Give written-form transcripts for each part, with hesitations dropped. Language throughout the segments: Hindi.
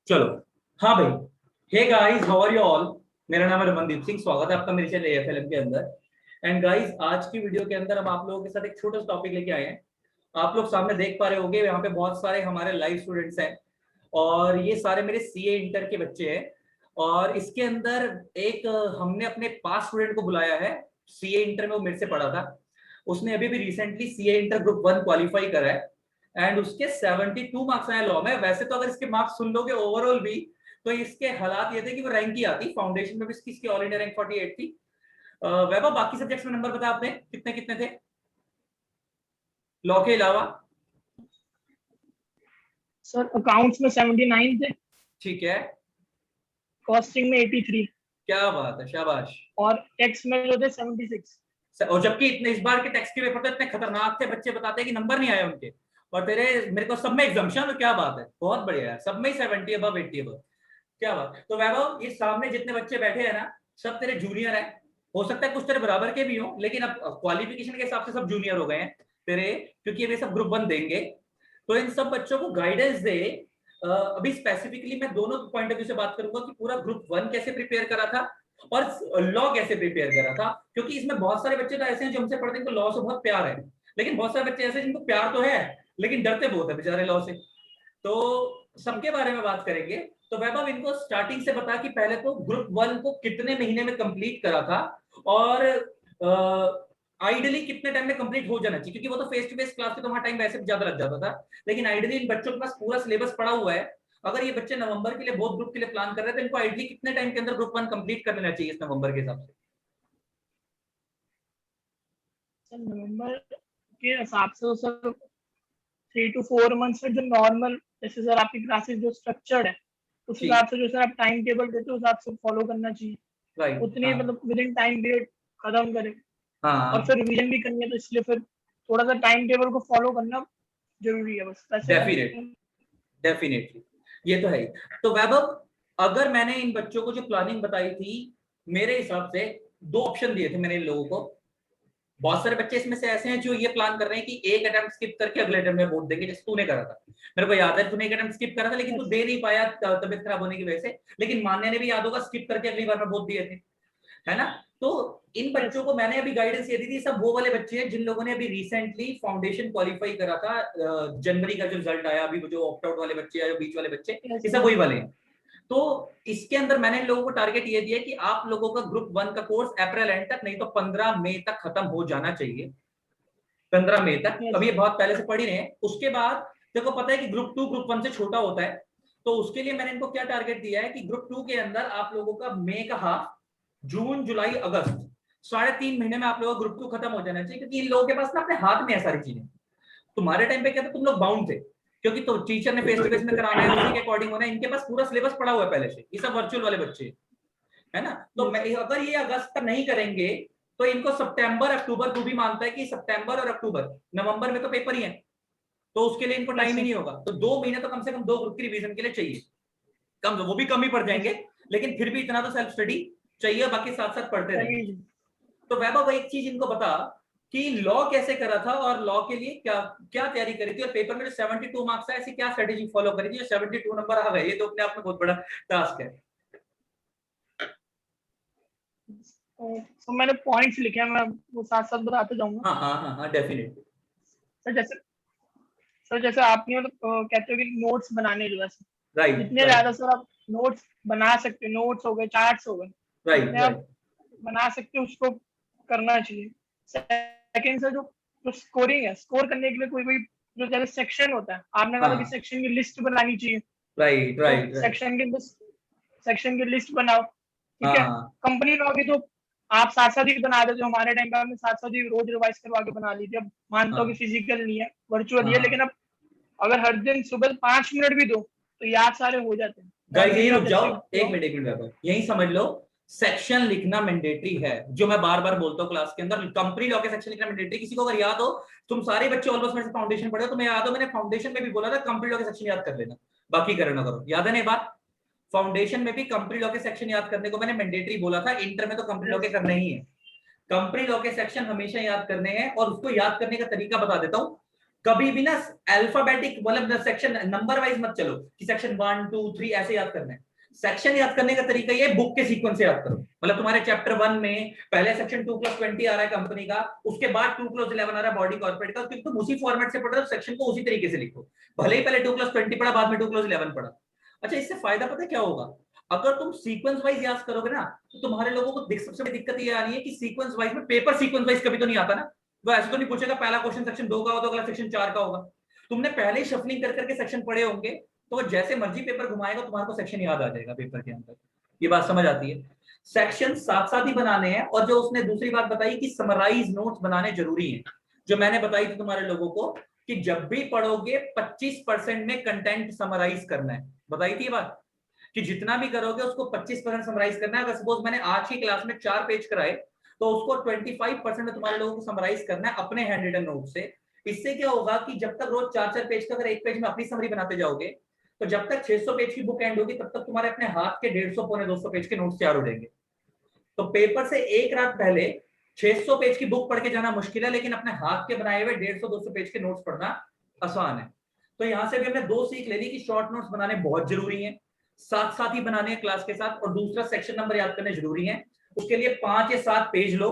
चलो। हाँ भाई। Hey guys, how are you all. मेरा नाम है रमनदीप सिंह। स्वागत है आपका मेरे चैनल एएफएलएम के अंदर। एंड गाइस, आज की वीडियो के अंदर हम आप लोगों के साथ एक छोटा सा टॉपिक लेके आए हैं। आप लोग सामने देख पा रहे होंगे, यहाँ पे बहुत सारे हमारे लाइव स्टूडेंट्स हैं और ये सारे मेरे सीए इंटर के बच्चे हैं। और इसके अंदर एक हमने अपने पास स्टूडेंट को बुलाया है। सीए इंटर में वो मेरे से पढ़ा था। उसने अभी भी recently CA inter group 1 qualify करा है एंड उसके 72 मार्क्स आए लॉ में। वैसे तो अगर इसके मार्क्स सुन लोगे ओवरऑल भी, तो इसके हालात ये थे कि वो रैंक ही आती। फाउंडेशन में भी इसकी ऑल इंडिया रैंक 48 थी। वैभव, बाकी सब्जेक्ट्स में नंबर बता आपने कितने कितने थे लॉ के अलावा? सर अकाउंट्स में 79 थे। ठीक है। कॉस्टिंग में 83। क्या बात है, शाबाश। और टैक्स में जो थे 76। और जबकि इतने इस बार के टैक्स के पेपर तो इतने खतरनाक थे, बच्चे बताते हैं कि नंबर नहीं आए उनके। और तेरे मेरे को सब में एग्जाम्पशन। क्या बात है, बहुत बढ़िया है। सब में ही 70 अबव 80 अबव। क्या बात। तो वैभव, ये सामने जितने बच्चे बैठे हैं ना, सब तेरे जूनियर है। हो सकता है कुछ तेरे बराबर के भी हो, लेकिन अब क्वालिफिकेशन के हिसाब से सब जूनियर हो गए हैं तेरे, क्योंकि ये सब ग्रुप 1 देंगे। तो इन सब बच्चों को गाइडेंस दे। अभी स्पेसिफिकली मैं दोनों पॉइंट ऑफ व्यू से बात करूंगा कि पूरा ग्रुप 1 कैसे प्रिपेयर करा था और लॉ कैसे प्रिपेयर करा था। क्योंकि इसमें बहुत सारे बच्चे तो ऐसे हैं जो हमसे पढ़ते हैं, तो लॉ से बहुत प्यार है। लेकिन बहुत सारे बच्चे ऐसे हैं जिनको प्यार तो है, लेकिन डरते बहुत है बेचारे लॉ से। तो सबके बारे में बात करेंगे। तो वैभव, इनको स्टार्टिंग से बता कि पहले तो ग्रुप 1 को कितने महीने में कंप्लीट करा था और आइडियली कितने टाइम में कंप्लीट हो जाना चाहिए, क्योंकि वो तो फेस टू फेस क्लास पे तो वहां टाइम वैसे भी ज्यादा लग जाता था। लेकिन आइडियली इन बच्चों के पास पूरा सिलेबस पड़ा हुआ है। अगर ये बच्चे नवंबर के लिए बोथ ग्रुप के लिए प्लान कर रहे हैं, तो इनको आइडियली कितने टाइम के अंदर ग्रुप 1 कंप्लीट कर लेना चाहिए इस नवंबर के हिसाब से? सर नवंबर के हिसाब से तो सर 3 to 4 मंथ्स में जो नॉर्मल, जैसे सर आपकी क्लासेस जो स्ट्रक्चर्ड है उस ठीक। हिसाब से जो सर आप टाइम टेबल देते हो उस हिसाब से फॉलो करना चाहिए। राइट। उतनी हाँ। मतलब विद इन टाइम पीरियड खत्म करें। और हाँ। फिर रिवीजन भी करनी है, तो इसलिए फिर थोड़ा सा टाइम टेबल को फॉलो करना जरूरी है बस। वैसे डेफिनेट डेफिनेटली, ये तो है ही। तो वैभव, अगर मैंने इन बच्चों को जो प्लानिंग बताई थी, मेरे हिसाब से दो ऑप्शन दिए थे मैंने इन लोगों को। बहुत सारे बच्चे इसमें से ऐसे हैं जो ये प्लान कर रहे हैं कि एक अटेम्प्ट स्किप करके अगले अटेम्प्ट में वोट देंगे, जैसे तूने करा था। मेरे को याद है तूने एक अटेम्प्ट स्किप करा था, लेकिन तू दे नहीं पाया तबियत खराब होने की वजह से। लेकिन मान्य ने भी याद होगा स्किप करके अगली बार में वोट दिए थे, है ना? तो इन बच्चों को मैंने अभी गाइडेंस ये दी थी। सब वो वाले बच्चे हैं जिन लोगों ने अभी रिसेंटली फाउंडेशन क्वालिफाई करा था। जनवरी का जो रिजल्ट आया, अभी वो जो ऑप्ट आउट वाले बच्चे या जो बीच वाले बच्चे, ये सब वही वाले हैं। तो इसके अंदर मैंने इन लोगों को टारगेट ये दिया कि आप लोगों का ग्रुप 1 का कोर्स अप्रैल एंड तक, नहीं तो 15 मई तक खत्म हो जाना चाहिए। 15 मई तक। अभी ये बहुत पहले से पढ़ ही रहे हैं। उसके बाद देखो, पता है कि ग्रुप 2 ग्रुप 1 से छोटा होता है। तो उसके लिए मैंने इनको क्या टारगेट दिया है कि ग्रुप 2 के अंदर आप लोगों का मई का हाफ, जून जुलाई अगस्त, 3.5 महीने में आप लोगों का ग्रुप 2 खत्म हो जाना चाहिए। क्योंकि इन लोगों के पास ना अपने हाथ में है सारी चीजें। तुम्हारे टाइम पे क्या था, तुम लोग बाउंड थे, क्योंकि तो टीचर ने फेस टू फेस में कराना है, उसी के अकॉर्डिंग होना है। इनके पास पूरा सिलेबस पड़ा हुआ है पहले से। ये सब वर्चुअल वाले बच्चे, है ना? तो मैं अगर ये अगस्त तक नहीं करेंगे, तो इनको सितंबर अक्टूबर, तू भी मानता है कि सितंबर और अक्टूबर, नवंबर में तो पेपर ही है, तो उसके लिए इनको टाइम ही नहीं होगा। तो 2 महीने तो कम से कम 2 ग्रुप की रिवीजन के लिए चाहिए। कम, वो भी कम ही पड़ जाएंगे, लेकिन फिर भी इतना तो सेल्फ स्टडी चाहिए, बाकी साथ साथ पढ़ते रहेंगे। तो वैभव, एक चीज इनको बता कि लॉ कैसे करा था और लॉ के लिए क्या क्या तैयारी करी थी, और पेपर में जो 72 मार्क्स है, ऐसी क्या स्ट्रेटेजी फॉलो करी थी जो 72 नंबर आ गए। ये तो अपने आप में बहुत बड़ा टास्क है। तो मैंने पॉइंट्स लिखे हैं, मैं वो साथ साथ बताते जाऊंगा। हाँ हाँ हाँ हाँ, डेफिनेटली। सर जैसे आपने मतलब कहते हो कि नोट्स बनाने जो, वैसे राइट जितने राइट ज्यादा सर आप नोट्स बना सकते हो, नोट्स हो गए, चार्ट्स हो गए, राइट जितने आप राइट। बना सकते हो उसको करना चाहिए। सेकंड सर, जो जो स्कोरिंग है, स्कोर करने के लिए कोई कोई जो जैसे सेक्शन होता है, आपने कहा था कि सेक्शन की लिस्ट बनानी चाहिए। राइट तो राइट राइट। सेक्शन की लिस्ट बनाओ, ठीक है। हाँ कंपनी लॉ की तो आप साथ साथ ही बना देते हो। हमारे टाइम पे हमने साथ साथ ही रोज रिवाइज करवा के बना ली थी। अब मानता हूँ कि हाँ फिजिकल नहीं है, वर्चुअल ही है, हाँ। लेकिन अब अगर हर दिन सुबह 5 मिनट भी दो तो याद सारे हो जाते हैं। गाइस, यही मॉर्निंग में रुक आप जाओ। जैसे उठते एक हो। मिनट एक मिनट बाबा, यही समझ लो। सेक्शन लिखना मैंडेटरी है, जो मैं बार बार बोलता हूँ क्लास के अंदर। कंपनी लॉ के सेक्शन लिखना मैंडेटरी। किसी को अगर याद हो, तुम सारे बच्चे ऑलमोस्ट मेरे से फाउंडेशन पढ़े हो, तुम्हें याद हो मैंने फाउंडेशन में भी बोला था कंपनी लॉ के सेक्शन याद कर लेना, बाकी करना करो। याद है ना ये बात? फाउंडेशन में भी कंपनी लॉ के सेक्शन याद करने को मैंने मैंडेटरी बोला था। इंटर में तो कंपनी लॉ के करने ही है। कंपनी लॉ के सेक्शन हमेशा याद करने हैं, और उसको याद करने का तरीका बता देता हूं। कभी भी ना अल्फाबेटिक मतलब सेक्शन नंबर वाइज मत चलो कि सेक्शन 1 2 3 ऐसे याद करना है। सेक्शन याद करने का तरीका ये बुक के सीक्वेंस से याद करो। मतलब तुम्हारे चैप्टर 1 में पहले सेक्शन 2+20 आ रहा है कंपनी का, उसके बाद 2+11 आ रहा है बॉडी कॉर्पोरेट का, क्योंकि तुम उसी फॉर्मेट से पढ़ रहे हो, सेक्शन को उसी तरीके से लिखो। भले ही पहले 2+20 पढ़ा, बाद में 2+11 पढ़ा। अच्छा, इससे फायदा पता है क्या होगा? अगर तुम सीक्वेंस वाइज याद करोगे ना, तो तुम्हारे लोगों को सबसे बड़ी दिक्कत ये आनी है कि सीक्वेंस वाइज में पेपर सीक्वेंस वाइज कभी तो नहीं आता ना। वो ऐसे तो नहीं पूछेगा पहला क्वेश्चन सेक्शन 2 का होगा तो अगला सेक्शन 4 का होगा। तुमने पहले ही शफलिंग कर करके सेक्शन पढ़े होंगे, तो जैसे मर्जी पेपर घुमाएगा तुम्हारे को सेक्शन याद आ जाएगा पेपर के अंदर। ये बात समझ आती है? सेक्शन साथ साथ ही बनाने हैं। और जो उसने दूसरी बात बताई कि समराइज नोट्स बनाने जरूरी हैं, जो मैंने बताई थी तुम्हारे लोगों को कि जब भी पढ़ोगे 25% में कंटेंट समराइज करना है। बताई थी बात कि जितना भी करोगे उसको 25% समराइज करना है। अगर सपोज मैंने आज की क्लास में 4 पेज कराए, तो उसको 25% में तुम्हारे लोगों को समराइज करना है अपने हैंड रिटन नोट से। इससे क्या होगा कि जब तक रोज 4-4 पेज का अगर एक पेज में अपनी समरी बनाते जाओगे, तो जब तक 600 पेज की बुक एंड होगी तब तक तुम्हारे अपने हाथ के 150 पौने 200 पेज के नोट्स तैयार हो जाएंगे। तो पेपर से एक रात पहले 600 पेज की बुक पढ़ के जाना मुश्किल है, लेकिन अपने हाथ के बनाए हुए 150-200 पेज के नोट्स पढ़ना आसान है। तो यहां से भी हमने 2 सीख ले ली कि शॉर्ट नोट्स बनाने बहुत जरूरी है, साथ साथ ही बनाने हैं क्लास के साथ। और दूसरा, सेक्शन नंबर याद करने जरूरी है। उसके लिए 5 या 7 पेज लो,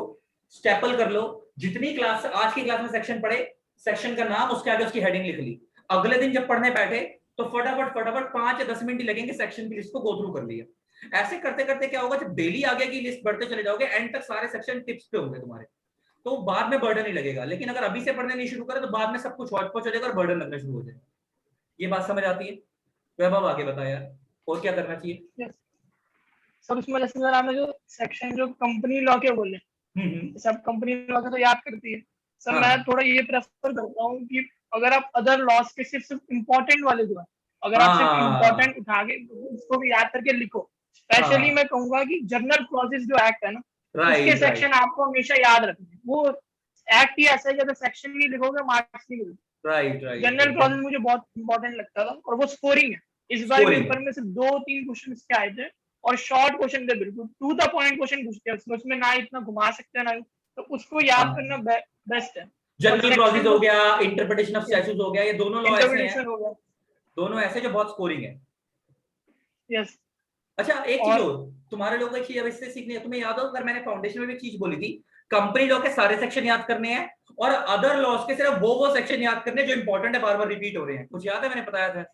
स्टेपल कर लो। जितनी क्लास आज की क्लास में सेक्शन पढ़े, सेक्शन का नाम, उसके आगे उसकी हेडिंग लिख ली। अगले दिन जब पढ़ने बैठे तो फटाफट फटाफट 5 या 10 मिनट ही लगेंगे, सेक्शन की लिस्ट को गो थ्रू कर लिया। ऐसे करते करते क्या होगा, जब डेली आगे की लिस्ट बढ़ते चले जाओगे, एंड तक सारे सेक्शन टिप्स पे होंगे तुम्हारे, तो बाद में बर्डन नहीं लगेगा। लेकिन अगर अभी से पढ़ने नहीं शुरू करें तो बाद में सब कुछ हौच पौच हो जाएगा और बर्डन लगना शुरू हो जाएगा। ये बात समझ आती है? वैभव आगे बता यार, और क्या करना चाहिए? yes. सर उसमें जैसे सर आपने जो सेक्शन जो कंपनी लॉ के बोले, सब कंपनी लॉ के तो याद करती है सर। मैं थोड़ा ये प्रेफर करता हूँ कि अगर आप अदर लॉस के सिर्फ इम्पोर्टेंट वाले जो है, अगर आप सिर्फ इम्पोर्टेंट उठा के उसको भी याद करके लिखो। स्पेशली मैं कहूंगा कि जनरल क्लॉजेस जो एक्ट है ना, उसके सेक्शन आपको हमेशा याद रखने। वो एक्ट ही ऐसा है कि अगर सेक्शन नहीं लिखोगे मार्क्स नहीं मिलते। जनरल क्लॉजेस मुझे बहुत इंपॉर्टेंट लगता था। और वो स्कोरिंग है, इस बार पेपर में सिर्फ 2-3 क्वेश्चन इसके आए थे, और शॉर्ट क्वेश्चन थे, बिल्कुल टू द पॉइंट क्वेश्चन पूछते हैं उसमें ना इतना घुमा सकते हैं ना, तो उसको याद करना बेस्ट है। जनरल क्लॉजेस हो गया, इंटरप्रिटेशन ऑफ स्टैट्यूट हो गया, ये दोनों लॉ ऐसे हैं, हो गया, दोनों ऐसे जो बहुत स्कोरिंग है। यस। अच्छा, एक चीज और तुम्हारे लोगों की चीज अब इससे सीखनी है। तुम्हें याद हो, अगर मैंने फाउंडेशन में भी चीज बोली थी, कंपनी लॉ के सारे सेक्शन याद करने हैं और अदर लॉस के सिर्फ वो सेक्शन याद करने हैं जो इंपॉर्टेंट है, बार बार रिपीट हो रहे हैं। कुछ याद है मैंने बताया था?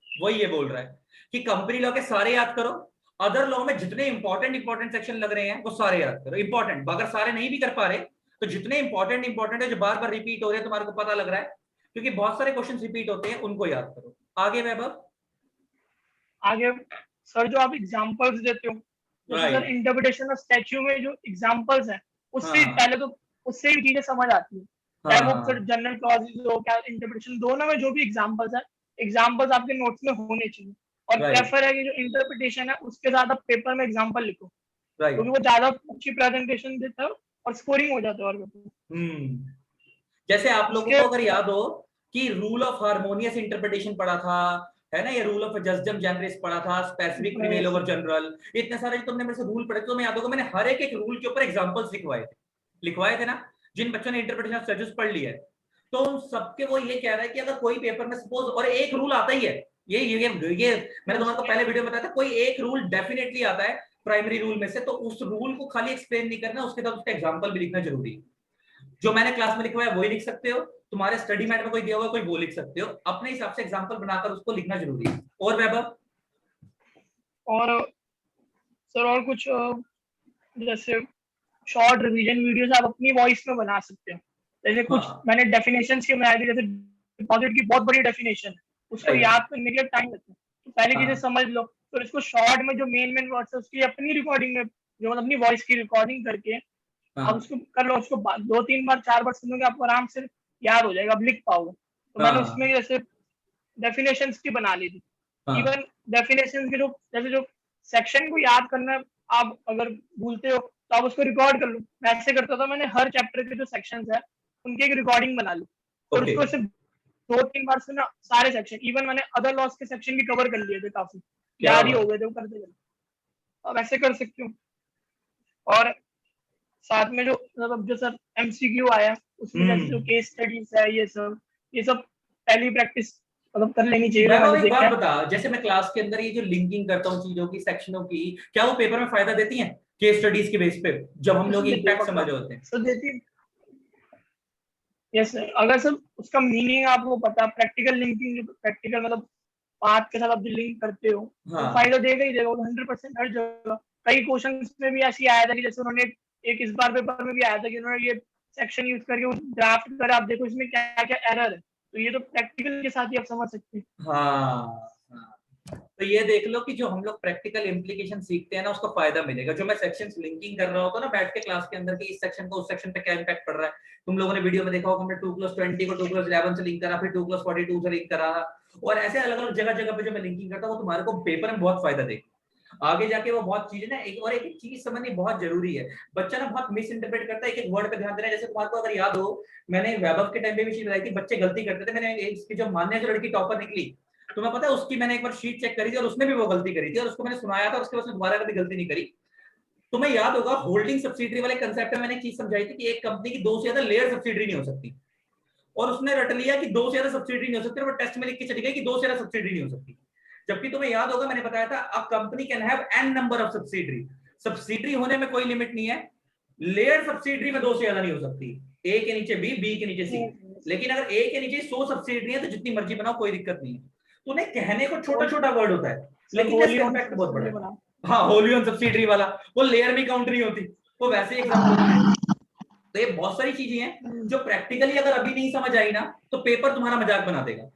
वही ये बोल रहा है कि कंपनी लॉ के सारे याद करो, अदर लॉ में जितने इंपॉर्टेंट सेक्शन लग रहे हैं वो सारे याद करो। इंपॉर्टेंट अगर सारे नहीं भी कर पा रहे तो जितने इंपॉर्टेंट है जो बार बार रिपीट हो रहे हैं, तुम्हारे को पता लग रहा है क्योंकि बहुत सारे क्वेश्चन रिपीट होते हैं, उनको याद करो। आगे वैभव। आगे सर जो आप एग्जांपल्स देते हो, जैसे सर इंटरप्रिटेशन ऑफ स्टैच्यू में जो एग्जांपल्स है, उससे पहले तो उससे ही चीजें समझ आती है। चाहे वो फिर जनरल क्लॉजेस हो क्या इंटरप्रिटेशन, दोनों में जो भी एग्जांपल्स है, एग्जांपल्स आपके नोट्स में होने चाहिए। और प्रेफर है कि जो इंटरप्रिटेशन है उसके साथ आप पेपर में एग्जांपल लिखो, क्योंकि वो ज्यादा अच्छी प्रेजेंटेशन देता है और स्कोरिंग हो जाता है। और जैसे आप लोगों को अगर याद हो कि रूल ऑफ हार्मोनियस इंटरप्रिटेशन पढ़ा था, है ना, ये रूल ऑफ जस्टिस जनरस पढ़ा था, स्पेसिफिक प्रिवेल ओवर जनरल, इतने सारे जो तुमने मेरे से रूल पढ़े, तो मैं याद होगा मैंने हर एक रूल के ऊपर एग्जांपल्स लिखवाए थे ना, जिन बच्चों ने इंटरप्रिटेशन ऑफ स्टैट्यूट्स पढ़ लिया है। तो उन सबके वो ये कह रहा है कि अगर कोई पेपर में सपोज, और एक रूल आता ही है, ये मैंने तुम्हारे को पहले वीडियो में बताया था, कोई एक रूल डेफिनेटली आता है प्राइमरी रूल में से, तो उस रूल को खाली एक्सप्लेन नहीं करना, उसके साथ उसका एग्जांपल भी लिखना जरूरी है। जो मैंने क्लास में लिखवाया वही लिख सकते हो, तुम्हारे स्टडी मैट में कोई दिया हुआ कोई वो लिख सकते हो, अपने हिसाब से एग्जांपल बनाकर उसको लिखना जरूरी है। और वैभव? और सर और कुछ जैसे शॉर्ट रिवीजन वीडियोस आप अपनी वॉइस में बना सकते हो। जैसे कुछ मैंने डेफिनेशंस के बनाए थे, जैसे डिपॉजिट की बहुत बड़ी डेफिनेशन है, उसको याद करने के लिए टाइम लगता है, तो पहले चीजें समझ लो, फिर इसको शॉर्ट में जो मेन वर्ड्स है उसकी अपनी रिकॉर्डिंग में, जो मतलब अपनी वॉइस की रिकॉर्डिंग करके आप उसको कर लो, उसको 2-3 बार 4 बार सुनोगे, आपको आराम से याद हो जाएगा, अब लिख पाओगे। तो मैंने उसमें जैसे डेफिनेशंस की बना ली थी। इवन डेफिनेशंस के जो सेक्शन को याद करना, आप अगर भूलते हो तो आप उसको रिकॉर्ड कर लो। मैं ऐसे करता था, मैंने हर चैप्टर के जो सेक्शंस है उनकी एक रिकॉर्डिंग बना ली, और उसको सिर्फ 2-3 बार सुना सारे सेक्शन। इवन मैंने अदर लॉस के सेक्शन भी कवर कर लिए थे, काफी याद ही हो गए थे वो करते करते। अब ऐसे कर सकते हो। और साथ में जो मतलब जो सर MCQ आया उसमें जैसे जो केस स्टडीज है, ये सब पहली प्रैक्टिस मतलब कर लेनी चाहिए। वैभव एक बात बता, जैसे मैं क्लास के अंदर ये जो लिंकिंग करता हूँ चीजों की, सेक्शनों की, क्या वो पेपर में फायदा देती हैं केस स्टडीज के बेस पे जब हम लोग इम्पैक्ट समझ रहे होते हैं? सर देती, यस सर। अगर सर उसका मीनिंग आपको पता, प्रैक्टिकल लिंकिंग, प्रैक्टिकल मतलब पाथ के साथ आप लिंक करते हो, तो हाँ फायदा देगा ही देगा 100% हर जगह। कई क्वेश्चंस में भी ऐसी आया था कि जैसे उन्होंने एक इस बार पेपर में भी आया था कि उन्होंने ये सेक्शन यूज करके ड्राफ्ट करा, आप देखो इसमें क्या क्या एरर है, तो ये तो प्रैक्टिकल के साथ ही आप समझ सकते हैं। हाँ हाँ। तो ये देख लो कि जो हम लोग प्रैक्टिकल इम्प्लीकेशन सीखते हैं ना, उसका फायदा मिलेगा। जो मैं सेक्शंस लिंकिंग कर रहा होता ना बैठ के क्लास के अंदर, कि इस सेक्शन को उस सेक्शन पे क्या इम्पैक्ट पड़ रहा है। तुम लोगों ने वीडियो में देखा होगा, हमने 2+20 को 2+11 से लिंक करा, फिर 2+42 से लिंक करा, और ऐसे अलग अलग जगह जगह पे जो मैं लिंकिंग करता हूँ, वो तुम्हारे को पेपर में बहुत फायदा देगा आगे जाके। वो बहुत चीजें ना, एक और एक चीज समझनी बहुत जरूरी है। बच्चा ना बहुत मिस इंटरप्रेट करता है, एक एक वर्ड पे ध्यान देना है। जैसे तुम्हारे को अगर याद हो, मैंने वैभव के टाइम पे भी चीज बताई थी, बच्चे गलती करते थे। मैंने इसकी जो मान्य जो लड़की टॉपर निकली, तुम्हें पता है, उसकी मैंने एक बार शीट चेक करी थी और उसने भी वो गलती करी थी, और उसको मैंने सुनाया था, उसके बाद दोबारा कभी गलती नहीं करी। तुम्हें याद होगा होल्डिंग सब्सिडरी वाले कंसेप्ट में मैंने चीज समझाई थी कि एक कंपनी की 2 से ज्यादा लेयर सब्सिडरी नहीं हो सकती, और उसने रट लिया कि 2 से ज्यादा सब्सिडरी नहीं हो सकती, और वो टेस्ट में लिख के चली गई कि 2 से ज्यादा सब्सिडरी नहीं हो सकती। जबकि तुम्हें याद होगा मैंने बताया था, a company can have an number of subsidiary. Subsidiary होने में कोई लिमिट नहीं है, लेयर सब्सिडरी में 2 से ज्यादा नहीं हो सकती। ए के नीचे बी के नीचे सी। लेकिन अगर ए के नीचे 100 सब्सिडरी है तो जितनी मर्जी बनाओ, कोई दिक्कत नहीं है। तो उन्हें कहने को छोटा छोटा वर्ड होता है, लेकिन इसका इम्पैक्ट बहुत बड़ा है। हाँ, होली ऑन सब्सिडरी वाला, वो लेयर में काउंट नहीं होती, वो वैसे एग्जांपल है। तो ये बहुत सारी चीजें हैं जो प्रैक्टिकली अगर अभी नहीं समझ आई ना, तो पेपर तुम्हारा मजाक बना देगा।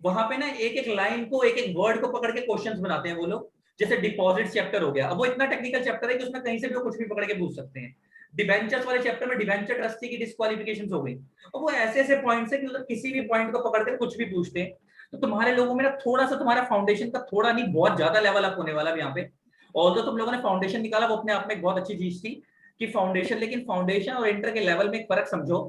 वहां पे ना एक एक लाइन को, एक एक वर्ड को पकड़ के क्वेश्चंस बनाते हैं वो लोग। जैसे डिपॉजिट चैप्टर हो गया, अब वो इतना टेक्निकल चैप्टर है कि उसमें कहीं से भी कुछ भी पकड़ के पूछ सकते हैं। डिबेंचर्स वाले चैप्टर में डिबेंचर ट्रस्टी की डिस्क्वालिफिकेशन हो गई, और वो ऐसे ऐसे पॉइंट्स है कि मतलब किसी भी पॉइंट को पकड़ कर कुछ भी पूछते हैं। तो तुम्हारे लोगों में ना थोड़ा सा तुम्हारा फाउंडेशन का, थोड़ा नहीं बहुत ज्यादा लेवल अप होने वाला है यहाँ पे। और जो तुम लोगों ने फाउंडेशन निकाला, वो अपने आप में एक बहुत अच्छी चीज थी कि फाउंडेशन, लेकिन फाउंडेशन और इंटर के लेवल में एक फर्क समझो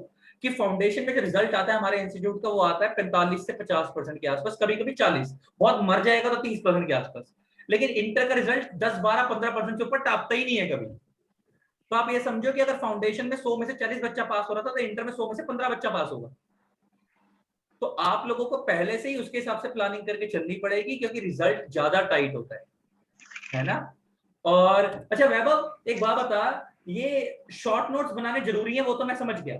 कि फाउंडेशन में जो रिजल्ट आता है हमारे इंस्टीट्यूट का, वो आता है 45 से 50% के आसपास, कभी कभी 40, बहुत मर जाएगा तो 30% के आसपास। लेकिन इंटर का रिजल्ट 10, 12, 15% से ऊपर टापता ही नहीं है कभी। तो आप ये समझो कि अगर फाउंडेशन में 100 में से 40 बच्चा पास हो रहा था, तो इंटर में 100 में से 15 बच्चा पास होगा। तो आप लोगों को पहले से ही उसके हिसाब से प्लानिंग करके चलनी पड़ेगी, क्योंकि रिजल्ट ज्यादा टाइट होता है ना। और अच्छा वैभव, एक बात बता, ये शॉर्ट नोट्स बनाने जरूरी है, वो तो मैं समझ गया,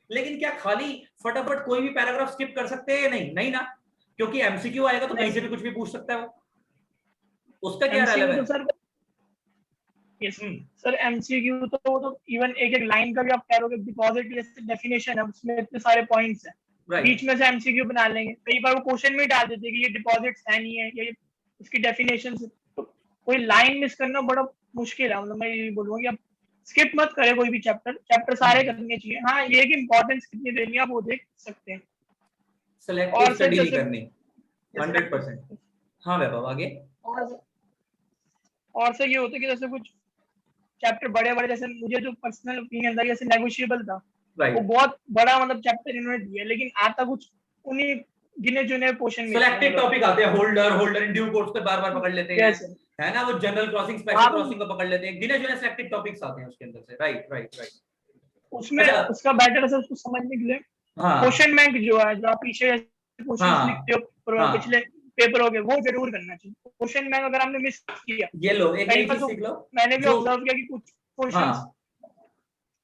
लेकिन क्या खाली फटाफट कोई भी पैराग्राफ स्किप कर सकते हैं? नहीं नहीं ना, क्योंकि एमसीक्यू आएगा तो कहीं से भी कुछ भी पूछ सकता है वो, उसका क्या रेलेवेंस? तो सर यस सर, एमसीक्यू तो वो तो इवन एक एक लाइन का भी आप कह रहे हो कि डिपॉजिट जैसे डेफिनेशन है, उसमें इतने सारे पॉइंट्स हैं, बीच में से एमसीक्यू बना लेंगे। कई बार वो क्वेश्चन में डाल देते हैं कि ये डिपॉजिट्स है नहीं है, ये उसकी डेफिनेशन। तो कोई लाइन मिस करना बड़ा मुश्किल है। मतलब मैं ये बोलूंगा कि आप स्किप मत करें कोई भी चैप्टर, चैप्टर सारे करने चाहिए। हाँ, ये कि इंपॉर्टेंस कितनी देनी है आप वो देख सकते हैं। सिलेक्टिव स्टडी नहीं करनी 100%। हाँ वैभव आगे। और सर ये होता है कि जैसे कुछ चैप्टर बड़े बड़े, जैसे मुझे जो पर्सनल ओपिनियन था, जैसे नेगोशिएबल था, वो बहुत बड़ा मतलब चैप्टर इन्होंने दिया, लेकिन आता कुछ उन्हीं गिने चुने पोर्शन में। सिलेक्टेड टॉपिक आते हैं, होल्डर इन ड्यू कोर्स पे बार बार पकड़ लेते हैं, है ना, वो जनरल क्रॉसिंग, स्पेशल क्रॉसिंग को पकड़ लेते हैं, गिने चुने सिलेक्टेड टॉपिक्स आते हैं उसके अंदर से। Right right right. उसमें उसका बेटर है उसको समझने के लिए क्वेश्चन बैंक जो है, जो आप पीछे क्वेश्चंस लिखते हो पिछले पेपर हो गए, वो जरूर करना चाहिए। क्वेश्चन बैंक अगर हमने मिस किया, ये लो एक नई चीज सीख लो, मैंने भी ऑब्जर्व किया कि कुछ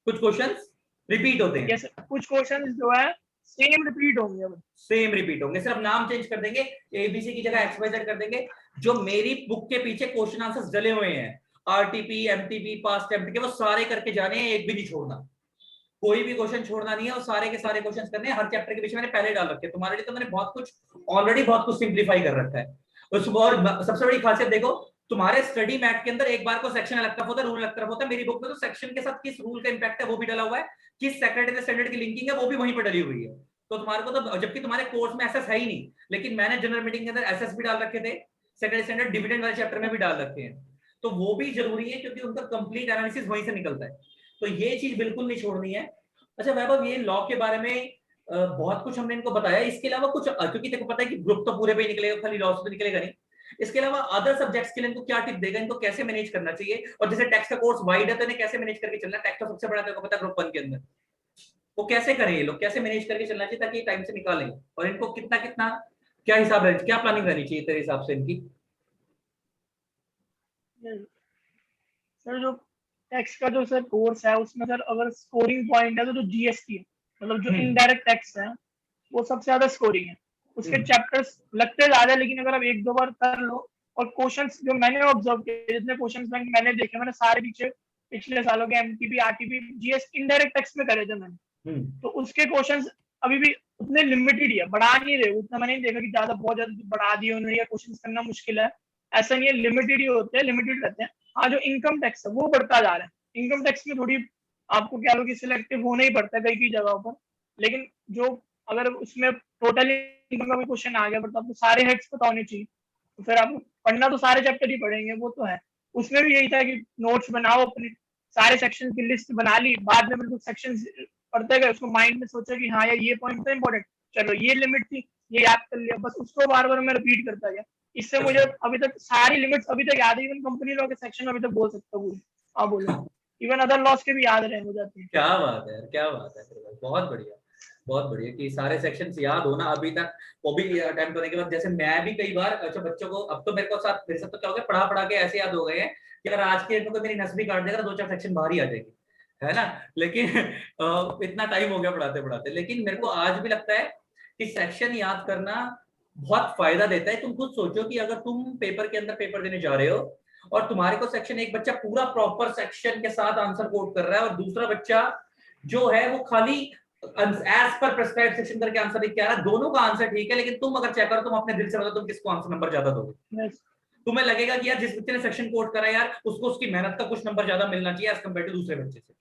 क्वेश्चंस रिपीट होते हैं। कुछ क्वेश्चंस जो है सेम रिपीट होंगे, सिर्फ नाम चेंज कर देंगे, एबीसी की जगह एक्सवाइजेड कर देंगे। जो मेरी बुक के पीछे क्वेश्चन आंसर्स डले हुए हैं, आरटीपी, एमटीपी, पास्ट एमटीपी, वो सारे करके जाने हैं, एक भी नहीं छोड़ना, कोई भी क्वेश्चन छोड़ना नहीं है, और सारे के सारे क्वेश्चन करने हैं। हर चैप्टर के पीछे मैंने पहले डाल रखे हैं तुम्हारे लिए, तो मैंने बहुत कुछ ऑलरेडी बहुत कुछ सिंप्लीफाई कर रखा है। और सबसे बड़ी खासियत देखो, तुम्हारे स्टडी मैट के अंदर एक बार को सेक्शन अलग तरफ होता है, रूल अलग तरफ होता है। मेरी बुक में तो सेक्शन के साथ किस रूल का इंपैक्ट है वो भी डला हुआ है, किस सेक्रेटरी स्टैंडर्ड की लिंकिंग है वो भी वहीं पर डली हुई है। तो तुम्हारे को तो, जबकि तुम्हारे कोर्स में एसएस है ही नहीं, लेकिन मैंने जनरल मीटिंग के अंदर एसएस भी डाल रखे थे, सेक्रेटरी स्टैंडर्ड डिविडेंड वाले चैप्टर में भी डाल रखे हैं। तो वो भी जरूरी है, क्योंकि उनका कंप्लीट एनालिसिस वहीं से निकलता है। तो ये चीज बिल्कुल नहीं छोड़नी है। अच्छा वैभव, ये लॉ के बारे में बहुत कुछ हमने इनको बताया, इसके अलावा कुछ, क्योंकि तेको पता है कि ग्रुप तो पूरे पे ही निकलेगा, खाली लॉ से तो निकलेगा नहीं, इसके अलावा अदर सब्जेक्ट्स के लिए इनको क्या टिप देगा, इनको कैसे मैनेज करना चाहिए? और जैसे टैक्स का कोर्स वाइड है, तो इन्हें कैसे मैनेज करके चलना है? टैक्स तो सबसे बड़ा तेको पता है ग्रुप 1 के अंदर, वो कैसे करें, ये लोग कैसे मैनेज करके चलना चाहिए ताकि टाइम से निकालें, और इनको कितना कितना क्या हिसाब रहना, क्या प्लानिंग रहनी चाहिए तेरे हिसाब से इनकी? सर जो टैक्स का जो सर कोर्स है उसमें सर अगर स्कोरिंग पॉइंट है तो जो जीएसटी है, मतलब जो इनडायरेक्ट टैक्स है वो सबसे ज्यादा स्कोरिंग है। उसके चैप्टर्स लगते ज्यादा है, लेकिन अगर आप एक दो बार कर लो और क्वेश्चंस जो मैंने ऑब्जर्व किए, जितने क्वेश्चंस बैंक मैंने देखे, मैंने सारे पीछे पिछले सालों के MTP RTP GST indirect tax में करे थे मैंने, तो उसके क्वेश्चंस अभी भी उतने लिमिटेड ही है, बढ़ा नहीं रहे उतना। मैंने नहीं देखा कि ज्यादा बहुत ज्यादा बढ़ा दिए उन्होंने या क्वेश्चंस करना मुश्किल है, ऐसा नहीं है, लिमिटेड ही होते हैं, लिमिटेड रहते हैं। हाँ, जो इनकम टैक्स है वो बढ़ता जा रहा है। इनकम टैक्स में थोड़ी आपको क्या लो कि सिलेक्टिव होना ही पड़ता है कई कई जगहों पर, लेकिन जो अगर उसमें टोटल इनकम का भी क्वेश्चन आ गया, तो आपको सारे हेड्स पता होने चाहिए, तो फिर आपको पढ़ना तो सारे चैप्टर ही पढ़ेंगे, वो तो है। उसमें भी यही था कि नोट्स बनाओ अपने, सारे सेक्शन की लिस्ट बना ली, बाद में बिल्कुल सेक्शन पढ़ते गए, उसको माइंड में सोचा कि हाँ यार ये पॉइंट तो इम्पोर्टेंट, चलो ये लिमिट थी, ये याद कर लिया, बस उसको बार बार मैं रिपीट करता गया। इससे मुझे अभी तक सारी लिमिट्स अभी तक याद है, इवन कंपनी लॉ के सेक्शन में अभी तक बोल सकता हूँ। हाँ बोलो, इवन अदर लॉस के भी याद रहे हो जाते हैं। क्या बात है यार, क्या बात है, बहुत बढ़िया, बहुत बढ़िया कि सारे सेक्शंस याद होना अभी तक, वो भी अटेम्प्ट करने के बाद। जैसे मैं भी कई बार अच्छा बच्चों को, अब तो मेरे साथ तो क्या हो गया, पढ़ा पढ़ा के ऐसे याद हो गए हैं कि अगर आज के तो मेरी नस भी काट देगा, 2-4 सेक्शन बाहर ही आ जाएगी, है ना। लेकिन इतना टाइम हो गया पढ़ाते पढ़ाते, लेकिन मेरे को आज भी लगता है कि सेक्शन याद करना बहुत फायदा देता है। तुम खुद सोचो कि अगर तुम पेपर के अंदर पेपर देने जा रहे हो और तुम्हारे को सेक्शन, एक बच्चा पूरा प्रॉपर सेक्शन के साथ आंसर कोड कर रहा है और दूसरा बच्चा जो है वो खाली एज पर प्रिस्क्राइब सेक्शन करके आंसर लिख के आ रहा है, दोनों का आंसर ठीक है, लेकिन तुम अगर चेक करो, तुम अपने दिल से बताओ तुम किसको आंसर नंबर ज्यादा दोगे? तुम्हें लगेगा कि यार जिस बच्चे ने सेक्शन कोड करा यार उसको उसकी मेहनत का कुछ नंबर ज्यादा मिलना चाहिए एज कम्पेयर टू दूसरे बच्चे से,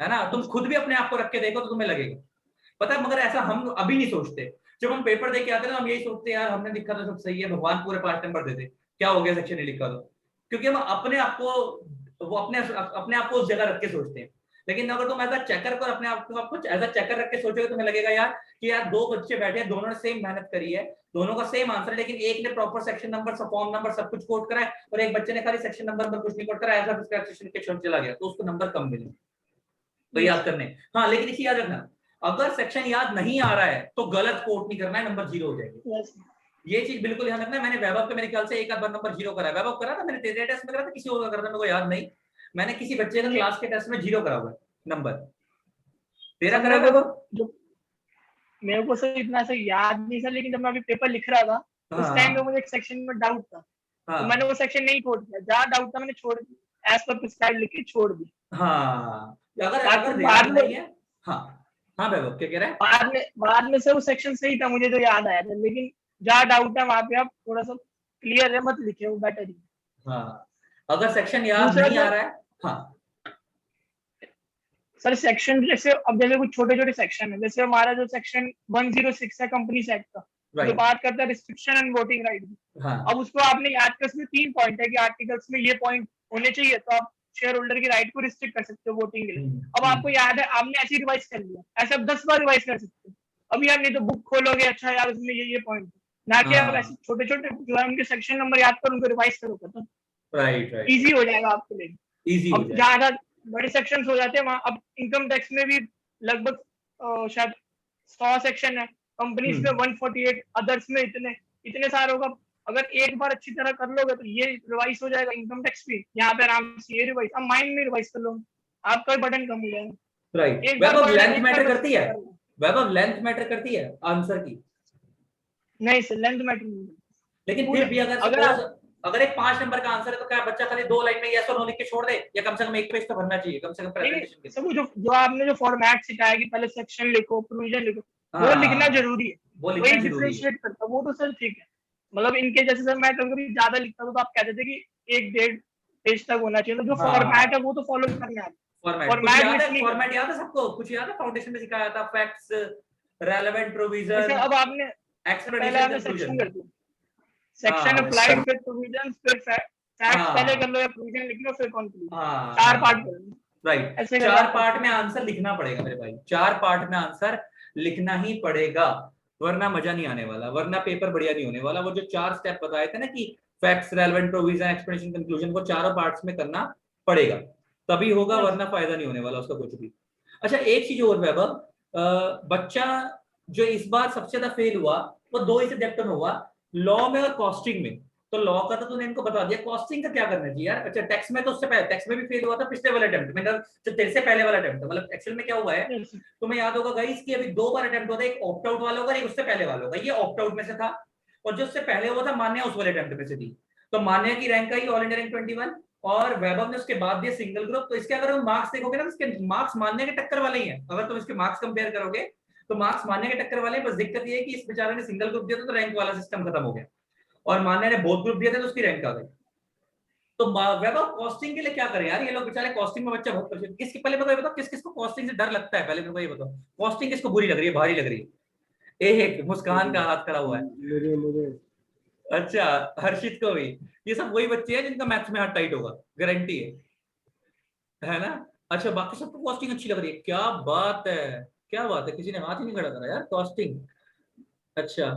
है ना। तुम खुद भी अपने आप को रख के देखो तो तुम्हें लगेगा, पता है। मगर ऐसा हम अभी नहीं सोचते, जब हम पेपर दे के आते हैं हम यही सोचते हैं यार हमने लिखा तो सब सही है, भगवान पूरे 5 नंबर दे दे, क्या हो गया सेक्शन नहीं लिखा तो, क्योंकि हम अपने आप को, वो अपने आप को उस जगह रख के सोचते हैं। लेकिन अगर तुम एज अ चेकर को अपने आप को कुछ एज अ चेकर रख के सोचोगे, तुम्हें लगेगा यार कि यार 2 बच्चे बैठे हैं, दोनों ने सेम मेहनत करी है, दोनों का सेम आंसर, लेकिन एक ने proper section number, form number सब कुछ कोड करा है और एक बच्चे ने खाली सेक्शन नंबर पर कुछ नहीं कोड करा, ऐसा सेक्शन के छोड़ चला गया, तो उसको नंबर कम मिले। तो याद करने, हाँ, लेकिन इसी याद रखना, अगर सेक्शन याद नहीं आ रहा है तो गलत कोड नहीं करना है, नंबर 0 हो जाएंगे। ये चीज बिल्कुल ध्यान रखना है। मैंने वैभव पे मेरे ख्याल से एक आध बार नंबर 0 करा है, वैभव करा था मैंने, तेरे टेस्ट में करा था, किसी और का करा था मेरे को याद नहीं, मैंने किसी बच्चे का क्लास के टेस्ट में 0 करा हुआ है नंबर। तेरा करा है वैभव? मेरे को सर इतना से याद नहीं सर, लेकिन जब मैं अभी पेपर लिख रहा था उस टाइम पे मुझे एक सेक्शन में डाउट था, तो मैंने वो सेक्शन नहीं कोड किया, जहाँ डाउट था मैंने छोड़ दिया, एज पर प्रिस्क्राइब लिख के छोड़ दी। हाँ, अगर ताकि याद नहीं है, हाँ हाँ वैभव क्या कह रहा है? बाद में से वो सेक्शन सही था, मुझे तो याद आया था, लेकिन जहाँ डाउट है वहां पे आप थोड़ा सा क्लियर है मत लिखे, वो बेटर ही। हाँ, अगर सेक्शन याद नहीं आ रहा है, हाँ सर सेक्शन जैसे, अब जैसे कुछ छोटे छोटे सेक्शन है, जैसे हमारा जो सेक्शन 106 है कंपनीज एक्ट का, जो बात करता है रिस्ट्रिक्शन एंड वोटिंग राइट की, अब उसको आपने याद कर, उसमें 3 पॉइंट है कि आर्टिकल्स में ये पॉइंट होने चाहिए, तो आप शेयर होल्डर की राइट को रिस्ट्रिक्ट कर सकते हो वोटिंग के लिए। अब आपको याद है, आपने ऐसे रिवाइज कर लिया, ऐसे आप 10 बार रिवाइज कर सकते हो। अभी आप नहीं तो बुक खोलोगे, अच्छा यार उसमें ये पॉइंट, ना कि आप ऐसे छोटे छोटे जो है उनके सेक्शन नंबर याद कर उनको रिवाइज करो, खत्म। राइट, इजी हो जाएगा आपके लिए। इजी हो जाएगा। ज्यादा बड़े सेक्शंस हो जाते हैं वहां, अब इनकम टैक्स में भी लगभग शायद 100 सेक्शन है, कंपनीज में 148, अदर्स में इतने सारे होगा। अगर एक बार अच्छी तरह कर लोगे तो ये रिवाइज हो जाएगा, इनकम टैक्स भी यहाँ पे आराम से ये रिवाइज, अब माइंड में रिवाइज कर लो, आपका बटन कम हो जाएगा। राइट, वैभव लेंथ मैटर करती है? वैभव लेंथ मैटर करती है आंसर की? नहीं सर, लेंथ मैटर नहीं, लेकिन फिर भी अगर एक 5 नंबर का आंसर है तो क्या बच्चा खाली 2 लाइन में यस और नो लिख के छोड़ दे, या कम से कम एक पेज तो भरना चाहिए कम से कम प्रेजेंटेशन के सब जो आपने जो फॉर्मेट सिखाया कि पहले सेक्शन लिखो, प्रोविजन लिखो, वो लिखना जरूरी है, वही डिफरेंशिएट करता, वो तो सर ठीक है। मतलब इनके जैसे सर मैं कभी ज्यादा लिखता था तो आप कहते थे कि 1-1.5 पेज तक होना चाहिए, तो जो फॉर्मेट है वो तो फॉलो करना है। फॉर्मेट याद है सबको? कुछ याद है? फाउंडेशन में सिखाया था, फैक्ट्स, रेलेवेंट प्रोविजन, अब आपने एक्सप्लेनेशन, कंक्लूजन कर दिया, सेक्शन अप्लाइड फिर प्रोविजंस फिर फैक्ट्स पहले कर लो या प्रोविजन लिख लो फिर कंक्लूजन, 4 पार्ट कर लो। राइट, 4 पार्ट में आंसर लिखना पड़ेगा मेरे भाई, 4 पार्ट में आंसर लिखना ही पड़ेगा, वरना मजा नहीं आने वाला, वरना पेपर बढ़िया नहीं होने वाला। वो जो 4 स्टेप बताए थे ना कि facts, relevant provision, explanation, conclusion को चारों पार्ट्स में करना पड़ेगा, तभी होगा, वरना फायदा नहीं होने वाला उसका कुछ भी। अच्छा एक चीज और वैभव, बच्चा जो इस बार सबसे ज्यादा फेल हुआ वो दो ही सब्जेक्टों में हुआ, लॉ में और कॉस्टिंग में। तो लॉ का तो तूने इनको बता दिया, कॉस्टिंग का क्या करना चाहिए यार? अच्छा टैक्स में तो उससे पहले, टैक्स में भी फेल हुआ था पिछले वाले अटेम्प्ट में, जो तेरे से पहले वाला अटेम्प्ट, मतलब एक्सेल में क्या हुआ है Yes, तुम्हें याद होगा गाइस कि अभी दो बार अटेम्प्ट हुआ था, एक ऑप्ट आउट वाला होगा, एक उससे पहले वाला होगा। ये ऑप्ट आउट में से था, और जो उससे पहले हुआ था मान्या उस वाले अटेम्प्ट में से थी। तो मान्या की रैंक आई ऑल इंडिया रैंक 21, और वैभव ने उसके बाद दिया सिंगल ग्रुप। तो इसके अगर हम मार्क्स देखोगे ना, तो इसके मार्क्स मान्य के टक्कर वाले ही हैं। अगर तुम इसके मार्क्स कंपेयर करोगे तो मार्क्स मान्य के टक्कर वाले हैं। बस दिक्कत ये है कि इस बेचारे ने सिंगल ग्रुप दिया था तो रैंक वाला सिस्टम खत्म हो गया, और मान्य ने बोथ ग्रुप दिया था तो उसकी रैंक आ गई। तो वैभव कॉस्टिंग के लिए क्या करें यार? ये लोग बेचारे कॉस्टिंग में बच्चा बहुत परेशान। किसकी पहले मेरे को ये बताओ, किस किस को कॉस्टिंग से डर लगता है? पहले मेरे को ये बताओ, कॉस्टिंग किसको बुरी लग रही है, भारी लग रही है? एक मुस्कान मुझे का हाथ खड़ा हुआ है। मुझे मुझे अच्छा, हर्षित को भी। ये सब वही बच्चे हैं जिनका मैथ्स में हाथ टाइट होगा, गारंटी है ना? अच्छा बाकी सबको कॉस्टिंग अच्छी लग रही है, क्या बात है, क्या बात है, किसी ने हाथ ही नहीं खड़ा करा यार, कॉस्टिंग। अच्छा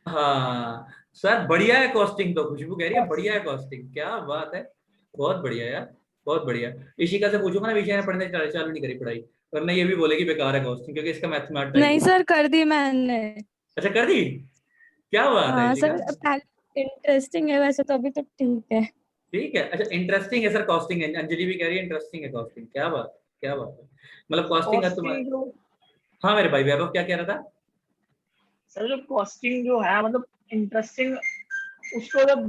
हाँ सर, बढ़िया है कॉस्टिंग तो, खुशबू कह रही है बढ़िया है कॉस्टिंग, क्या बात है, बहुत बढ़िया यार, बहुत बढ़िया। इशिका से पूछूंगा ना, विषय ने पढ़ने चालू नहीं करी पढ़ाई, वरना ये भी बोलेगी बेकार है कॉस्टिंग, क्योंकि इसका मैथ्स में टाइप नहीं है। सर, कर दी मैंने। अच्छा कर दी, क्या बात है हाँ इशिका। सर, इंटरेस्टिंग है वैसे तो, अभी तो ठीक है। ठीक है, अच्छा इंटरेस्टिंग है सर कॉस्टिंग है, अंजलि भी कह रही है इंटरेस्टिंग है कॉस्टिंग, क्या बात है, क्या बात है, मतलब कॉस्टिंग है तुम्हारे। कॉस्टिंग जो हाँ मेरे भाई वैभव क्या कह रहा था? सर, जो कॉस्टिंग जो है मतलब इंटरेस्टिंग, उसको जब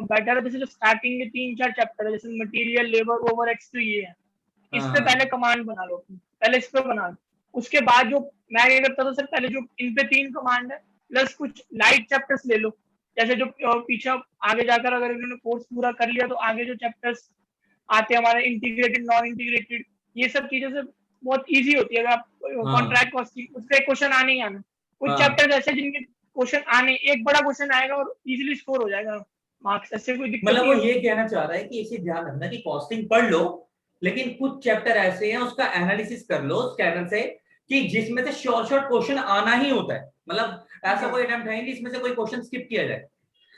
बेटर है, जैसे जो स्टार्टिंग के 3-4 चैप्टर है, जैसे मटेरियल, लेबर, ओवर एक्स, तो ये है, इस पे हाँ पहले कमांड बना लो अपनी, पहले इस पे बना लो। उसके बाद जो मैं ये करता था सर, पहले जो इन पे 3 कमांड है प्लस कुछ लाइट चैप्टर्स ले लो, जैसे जो पीछे आगे जाकर अगर इन्होंने कोर्स पूरा कर लिया तो आगे जो चैप्टर्स आते हैं हमारे, इंटीग्रेटेड, नॉन इंटीग्रेटेड, ये सब चीजें से बहुत इजी होती है। अगर आप हाँ कॉन्ट्रैक्ट कॉस्टिंग, उससे क्वेश्चन आने ही आना। कुछ हाँ, चैप्टर ऐसे जिनके क्वेश्चन आने, एक बड़ा क्वेश्चन आएगा और इजीली स्कोर हो जाएगा मार्क्स, ऐसे कोई दिक्कत मतलब नहीं वो है ये उसमें। कहना चाह रहा है कि इसे ध्यान रखना कि कॉस्टिंग पढ़ लो, लेकिन कुछ चैप्टर ऐसे हैं उसका एनालिसिस कर लो स्कैनर से, कि जिसमें से शॉर्ट शॉर्ट क्वेश्चन आना ही होता है, मतलब ऐसा कोई अटेम्प्ट है नहीं इसमें से कोई क्वेश्चन स्किप किया जाए।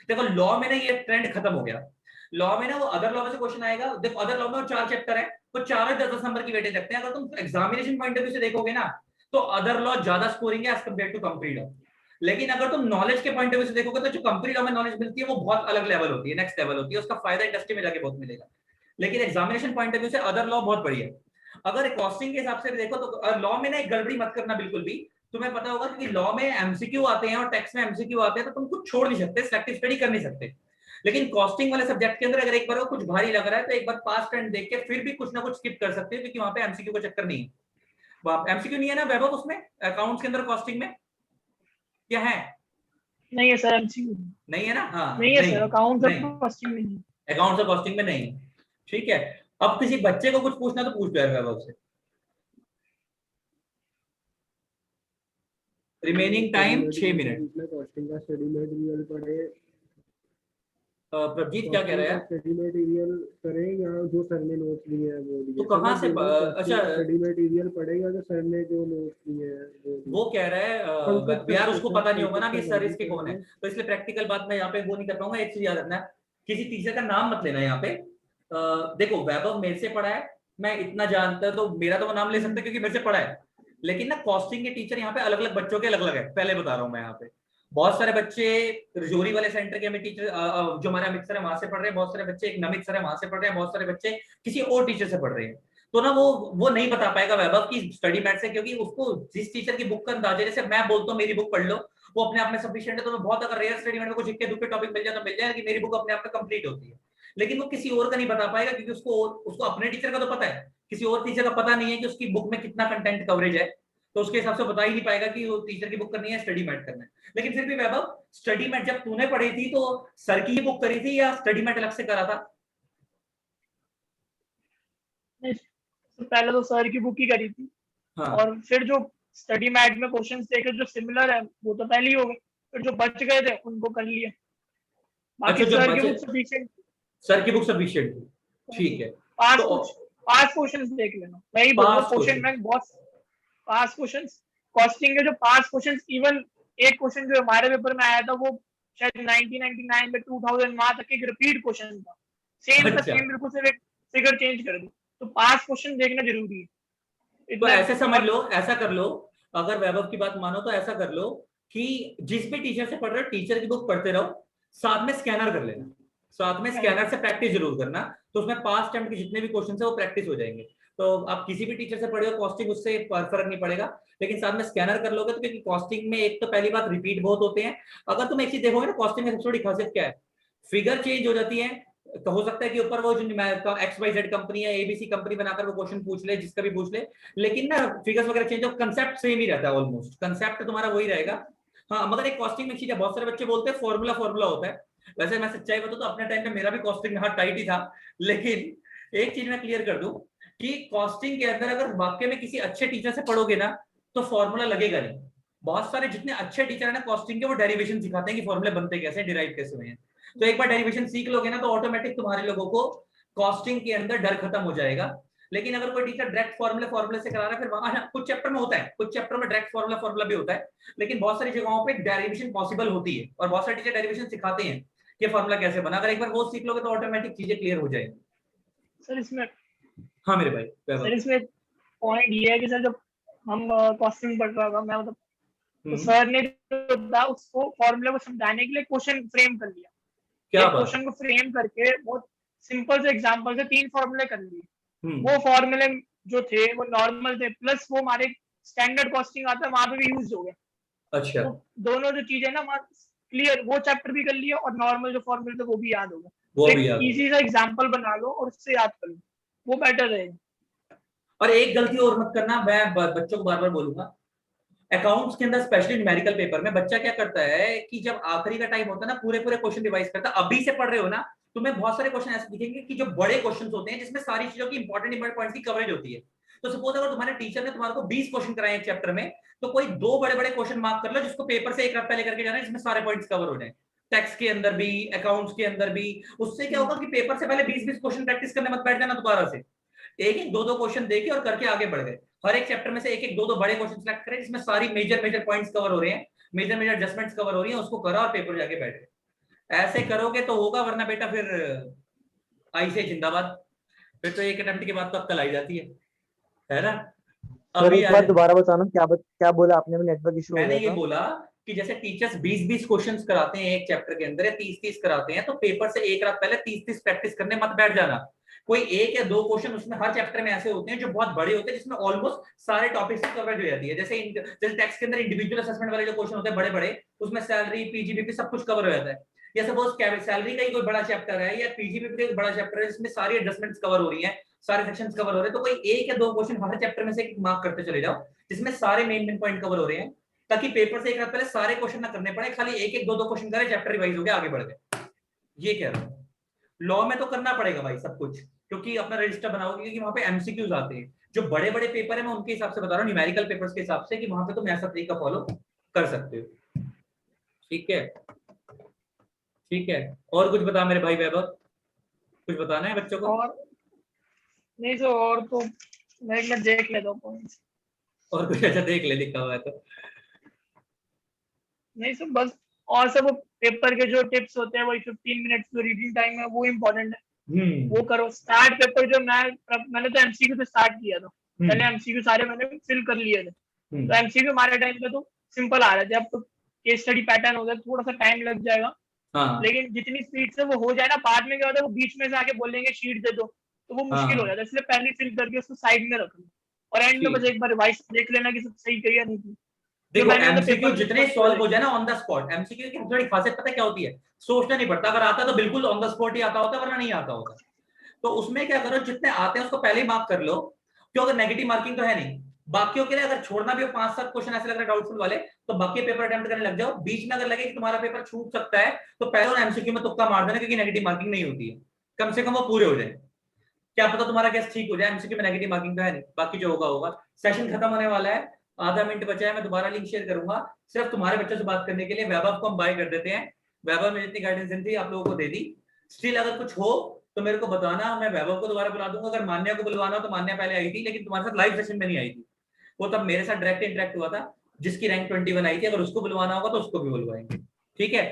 देखो लॉ में ना ये ट्रेंड खत्म हो गया, लॉ में ना वो अदर लॉ में से क्वेश्चन आएगा। देखो अदर लॉ में वो 4 चैप्टर है, तो चारों 10-10 नंबर की वेटेज रखते हैं। अगर तुम एग्जामिनेशन पॉइंट ऑफ व्यू से देखोगे ना, तो अदर लॉ ज्यादा स्कोरिंग है as compare to complete law. लेकिन अगर तुम नॉलेज के पॉइंट ऑफ व्यू से देखोगे, तो जो कंप्लीट लॉ में नॉलेज मिलती है वो बहुत अलग लेवल होती है, नेक्स्ट लेवल होती है, उसका फायदा इंडस्ट्री में जाके बहुत मिलेगा। लेकिन एग्जामिनेशन पॉइंट ऑफ व्यू से अदर लॉ बहुत बढ़िया है। अगर कॉस्टिंग के हिसाब से भी देखो तो लॉ में ना एक गड़बड़ी मत करना बिल्कुल भी। तुम्हें पता होगा कि लॉ में एमसीक्यू आते हैं और टैक्स में एमसीक्यू आते हैं, तो तुम कुछ छोड़ नहीं सकते, सिलेक्टिव स्टडी कर नहीं सकते। लेकिन कॉस्टिंग वाले सब्जेक्ट के अंदर अगर एक बार वो कुछ भारी लग रहा है, तो एक बार पास ट्रेंड देख के फिर भी कुछ ना कुछ स्किप कर सकते हो, क्योंकि वहां पे एमसीक्यू का चक्कर नहीं है। एमसीक्यू नहीं है ना वैभव उसमें, अकाउंट्स के अंदर कॉस्टिंग में क्या है? नहीं है सर, एमसीक्यू नहीं है ना, हाँ नहीं है नहीं, सर, अकाउंट नहीं और कॉस्टिंग नहीं है। अकाउंट्स और कॉस्टिंग में नहीं है। ठीक है, अब किसी बच्चे को कुछ पूछना तो पूछ लो यार वैभव से। Remaining study time 6 material minute. पूछना, कॉस्टिंग का स्टडी मटेरियल पढ़े। प्रभजीत क्या कह कॉस्टिंग रहा का है? स्टडी मटेरियल करें या जो सर ने नोट्स दिए हैं वो तो दिए? सर कहाँ मैं से बोल रहा हूँ कॉस्टिंग अच्छा का स्टडी मटेरियल पढ़ेगा तो सर ने जो नोट्स दिए हैं वो वो दिए? कह रहा है यार उसको पता नहीं होगा ना कि सर इसके कौन है, तो इसलिए प्रैक्टिकल बात मैं यहाँ पे वो नहीं कर पाऊंगा। एक चीज याद रखना, किसी टीचर का नाम मत लेना यहाँ पे। देखो वैभव मेरे से पढ़ा है, मैं इतना जानता तो मेरा तो वो नाम ले सकता क्योंकि मेरे से पढ़ा है। लेकिन ना कॉस्टिंग के टीचर यहाँ पे अलग अलग बच्चों के अलग अलग है, पहले बता रहा हूँ मैं यहाँ पे। बहुत सारे बच्चे रजौरी वाले सेंटर के हमें टीचर, जो हमारे अमित सर है वहां से पढ़ रहे हैं, बहुत सारे बच्चे एक नमित सर है वहां से पढ़ रहे हैं, बहुत सारे बच्चे किसी और टीचर से पढ़ रहे हैं। तो ना वो नहीं बता पाएगा वैभव की स्टडी मैट से, क्योंकि उसको जिस टीचर की बुक का अंदाजा, जैसे मैं बोलता हूँ मेरी बुक पढ़ लो, वो अपने आप में सफिशिएंट है। तो मैं बहुत, अगर रेयर स्टडी मैट में कुछ इक्के दुक्के टॉपिक मिल जाए तो मिल जाए, कि मेरी बुक अपने आप में कंप्लीट होती है। लेकिन वो किसी और का नहीं बता पाएगा, क्योंकि उसको अपने टीचर का तो पता है, किसी और टीचर का पता नहीं है कि उसकी बुक में कितना कंटेंट कवरेज है। तो उसके हिसाब से बता ही नहीं पाएगा कि वो टीचर की बुक करनी है स्टडी मैट करना है। लेकिन फिर भी वैभव, स्टडी मैट जब तूने पढ़ी थी तो सर की ही बुक करी थी या स्टडी मैट अलग से करा था? नहीं, तो पहले तो सर की बुक ही करी थी, हाँ और फिर जो स्टडी मैट में क्वेश्चंस देखे जो सिमिलर है वो तो पहले ही हो गए, फिर जो बच गए थे उनको कर लिया। अच्छा, बाकी जो सर की बचे बुक सफिशिएंट। सर की बुक सफिशिएंट थी, ठीक है। पास तो कुछ पास क्वेश्चंस देख लेना, मैं ही बोलूंगा, पास क्वेश्चन क्वेश्चन, बैंक बहुत पास क्वेश्चंस। कॉस्टिंग के जो पास क्वेश्चंस, इवन एक क्वेश्चन जो हमारे पेपर में आया था वो शायद 1999 में 2000 वहां तक एक रिपीट क्वेश्चन था, सेम का अच्छा सेम, बिल्कुल सिर्फ एक फिगर चेंज कर दी। तो पास क्वेश्चन देखना जरूरी है। तो इतना ऐसे समझ लो, ऐसा कर लो, अगर वैभव की बात मानो तो ऐसा कर लो कि जिस भी टीचर से पढ़ रहे हो टीचर की बुक पढ़ते रहो, साथ में स्कैनर कर लेना, साथ में स्कैनर से प्रैक्टिस जरूर करना, तो उसमें पास अटेम्प्ट के जितने भी क्वेश्चन है वो प्रैक्टिस हो जाएंगे। तो आप किसी भी टीचर से पढ़े हो कॉस्टिंग, उससे फर्क नहीं पड़ेगा, लेकिन साथ में स्कैनर कर लोगे तो, क्योंकि कॉस्टिंग में एक तो पहली बात रिपीट बहुत होते हैं। अगर तुम एक चीज देखोगे ना, कॉस्टिंग में सबसे बड़ी खासियत क्या है, फिगर चेंज हो जाती है। तो हो सकता है कि ऊपर वो जो XYZ कंपनी है, ABC कंपनी बनाकर वो क्वेश्चन पूछ ले, जिसका भी पूछ ले, लेकिन ना फिगर्स वगैरह चेंज हो, कंसेप्ट सेम ही रहता है, ऑलमोस्ट कंसेप्ट तुम्हारा वही रहेगा। हाँ, मगर एक कॉस्टिंग में चीज है, बहुत सारे बच्चे बोलते हैं फॉर्मूला फॉर्मूला होता है। वैसे मैं सच्चाई बताऊं तो अपने टाइम पे मेरा भी कॉस्टिंग हाथ टाइट ही था, लेकिन एक चीज मैं क्लियर कर दूं कि कॉस्टिंग के अंदर अगर वाकई में किसी अच्छे टीचर से पढ़ोगे ना तो फॉर्मूला लगेगा नहीं। बहुत सारे जितने अच्छे टीचर है ना कॉस्टिंग के, वो डेरिवेशन सिखाते हैं कि फॉर्मूले बनते कैसे, डिराइव कैसे हुए हैं। तो एक बार डेरिवेशन सीख लोगे ना तो ऑटोमेटिक तुम्हारे लोगों को कॉस्टिंग के अंदर डर खत्म हो जाएगा। लेकिन अगर कोई टीचर डायरेक्ट फॉर्मूले से करा रहा है, फिर वहां कुछ चैप्टर में होता है, कुछ चैप्टर में डायरेक्ट फॉर्मूला भी होता है, लेकिन बहुत सारी जगहों पे डेरिवेशन पॉसिबल होती है, और बहुत सारे टीचर डेरिवेशन सिखाते हैं कि फॉर्मूला कैसे बना। अगर एक बार वो सीख लोगे तो ऑटोमेटिक चीजें क्लियर हो जाएगी। सर इसमें हाँ मेरे भाई, सर इसमें पॉइंट ये है कि सर जब हम कॉस्टिंग पढ़ रहा था मैं, मतलब तो सर ने जो था उसको फॉर्मूले को समझाने के लिए क्वेश्चन फ्रेम कर लिया। क्या एक बात, क्वेश्चन को फ्रेम करके बहुत सिंपल से एग्जांपल से 3 फॉर्मूले कर लिए। हम्म, वो फॉर्मूले जो थे वो नॉर्मल थे, प्लस वो हमारे स्टैंडर्ड कॉस्टिंग आता है वहां पे भी यूज हो गया। अच्छा, तो दोनों जो चीजें ना क्लियर, वो चैप्टर भी कर लिया और नॉर्मल जो फॉर्मूले थे वो भी याद हो गया। वो तो भी एक याद है। इजी सा एग्जांपल बना लो और उससे याद कर लो, वो बेटर रहेगा। और एक गलती और मत करना, मैं बच्चों को बार बार बोलूंगा, अकाउंट्स के अंदर स्पेशली न्यूमेरिकल पेपर में बच्चा क्या करता है कि जब आखिरी का टाइम होता है ना, पूरे पूरे क्वेश्चन रिवाइज करता है। अभी से पढ़ रहे हो ना, तुम्हें बहुत सारे क्वेश्चन ऐसे दिखेंगे कि जो बड़े क्वेश्चन होते हैं जिसमें सारी चीजों की इंपॉर्टेंट पॉइंट्स की कवरेज होती है। तो सपोज अगर तुम्हारे टीचर ने तुम्हारे को 20 क्वेश्चन कराए एक चैप्टर में, तो कोई 2 बड़े बड़े क्वेश्चन मार्क कर लो जिसको पेपर से एक रात पहले करके जाना है, जिसमें सारे पॉइंट्स कवर हो जाए, टैक्स के अंदर भी, अकाउंट्स के अंदर भी। उससे क्या होगा कि पेपर से पहले 20-20 क्वेश्चन प्रैक्टिस करने मत बैठ जाना दोबारा से, एक एक दो दो क्वेश्चन देके और करके आगे बढ़ गए। हर एक चैप्टर में से एक एक दो दो बड़े क्वेश्चन सेलेक्ट करें जिसमें सारी मेजर मेजर पॉइंट्स कवर हो रहे हैं, मेजर मेजर एडजस्टमेंट्स कवर हो रही हैं, उसको करा और पेपर जाके बैठे। ऐसे करोगे तो होगा, वरना बेटा फिर आई से जिंदाबाद, फिर तो एक अटेम्प्ट के बाद तो अक्कल आई जाती है ना। सर अभी एक आ बार जाए, दोबारा बताना, क्या बोला आपने? में नेटवर्क इशू हो मैंने गया ये था। बोला कि जैसे टीचर्स 20-20 क्वेश्चंस कराते हैं एक चैप्टर के अंदर, या 30-30 कराते हैं, तो पेपर से एक रात पहले 30-30 प्रैक्टिस करने मत बैठ जाना। कोई एक या दो क्वेश्चन उसमें हर चैप्टर में ऐसे होते हैं जो बहुत बड़े होते हैं, जिसमें ऑलमोस्ट सारे टॉपिक्स की कवरेज हो जाती है। जैसे टैक्स के अंदर इंडिविजुअल असेसमेंट वाले जो क्वेश्चन होते हैं बड़े बड़े, उसमें सैलरी, पीजीबीपी सब कुछ कवर हो जाता है। या सपोज सैलरी का ही कोई बड़ा चैप्टर है, या पीजीबीपी का बड़ा चैप्टर है जिसमें सारी एडजस्टमेंट्स कवर हो रही है, सारे सेक्शंस कवर हो रहे हैं, तो कोई एक या दो क्वेश्चन हर चैप्टर में से मार्क करते चले जाओ जिसमें सारे मेन पॉइंट कवर हो रहे हैं, ताकि पेपर से एक रात पहले सारे क्वेश्चन ना करने पड़े, खाली एक एक दो दो क्वेश्चन करे, चैप्टर रिवाइज हो गया, आगे बढ़ गए। ये कह रहा हूँ। लॉ में तो करना पड़ेगा भाई सब कुछ, क्योंकि अपना रजिस्टर बनाओगे, क्योंकि वहां पे एमसीक्यूज आते हैं। जो बड़े बड़े पेपर है मैं उनके हिसाब से बता रहा हूँ, न्यूमेरिकल पेपर्स के हिसाब से, कि वहां पे तुम ऐसा तरीका फॉलो कर सकते हो। ठीक है, ठीक है। और कुछ बता मेरे भाई वैभव, कुछ बताना है बच्चों को? और नहीं सर, और तो मैं एक मिनट देख लेता हूँ पॉइंट्स। और कुछ अच्छा देख ले लिखा हुआ है तो। नहीं सर बस, और सब वो पेपर के जो टिप्स होते हैं, वही 15 मिनट्स जो रीडिंग टाइम है वो इम्पोर्टेंट है, वो करो। स्टार्ट पेपर जो मैंने तो एमसीक्यू से स्टार्ट किया था, पहले एमसीक्यू सारे मैंने फिल कर लिए थे। तो एमसीक्यू हमारे टाइम पे तो सिंपल आ रहे थे, अब तो केस स्टडी पैटर्न हो गया, थोड़ा सा टाइम लग जाएगा। हाँ, लेकिन जितनी स्पीड से वो हो जाए ना, बाद में क्या होता है वो बीच में से आके बोलेंगे शीट दे दो, तो वो मुश्किल हो हाँ, जाता है। इसलिए पहले फिल करके उसको साइड में रख लो, और एंड में बस ठीक। एक बार रिवाइज देख लेना कि सब सही किया नहीं की। जो देखो मैंने मतलब एमसीक्यू पेपर जितने सॉल्व हो जाए ना ऑन द स्पॉट, एमसीक्यू की सबसे बड़ी खासियत पता है क्या होती है? सोचना नहीं पड़ता, अगर आता है तो बिल्कुल ऑन द स्पॉट ही आता होता है, वरना नहीं आता होता। तो उसमें क्या करो, जितने आते हैं उसको पहले ही मार्क कर लो, क्यों? अगर नेगेटिव मार्किंग तो है नहीं। बाकियों के लिए अगर छोड़ना भी हो 5-7 क्वेश्चन ऐसे लग रहे डाउटफुल वाले, तो बाकी पेपर अटेम्प्ट करने लग जाओ। बीच में अगर लगे कि तुम्हारा पेपर छूट सकता है, तो पहले उन एमसीक्यू में तुक्का मार देना, क्योंकि नेगेटिव मार्किंग नहीं होती है, कम से कम वो पूरे हो जाए। क्या पता तुम्हारा केस ठीक हो जाए, एमसीक्यू में नेगेटिव मार्किंग तो है नहीं, बाकी जो होगा होगा। सेशन खत्म होने वाला है, आधा मिनट बचा है, मैं दोबारा लिंक शेयर करूंगा सिर्फ तुम्हारे बच्चों से बात करने के लिए। वैभव को हम बाय कर देते हैं, वैभव ने जितनी गाइडेंस थी आप लोगों को दे दी। स्टिल अगर कुछ हो तो मेरे को बताना, मैं वैभव को दोबारा बुला दूंगा। अगर मान्या को बुलवाना हो तो मान्या पहले आई थी, लेकिन तुम्हारे साथ लाइव सेशन में नहीं आई थी, वो तब मेरे साथ डायरेक्ट इंटरेक्ट हुआ था। जिसकी रैंक 21 आई थी, अगर उसको बुलवाना होगा तो उसको भी बुलवाएंगे। ठीक है,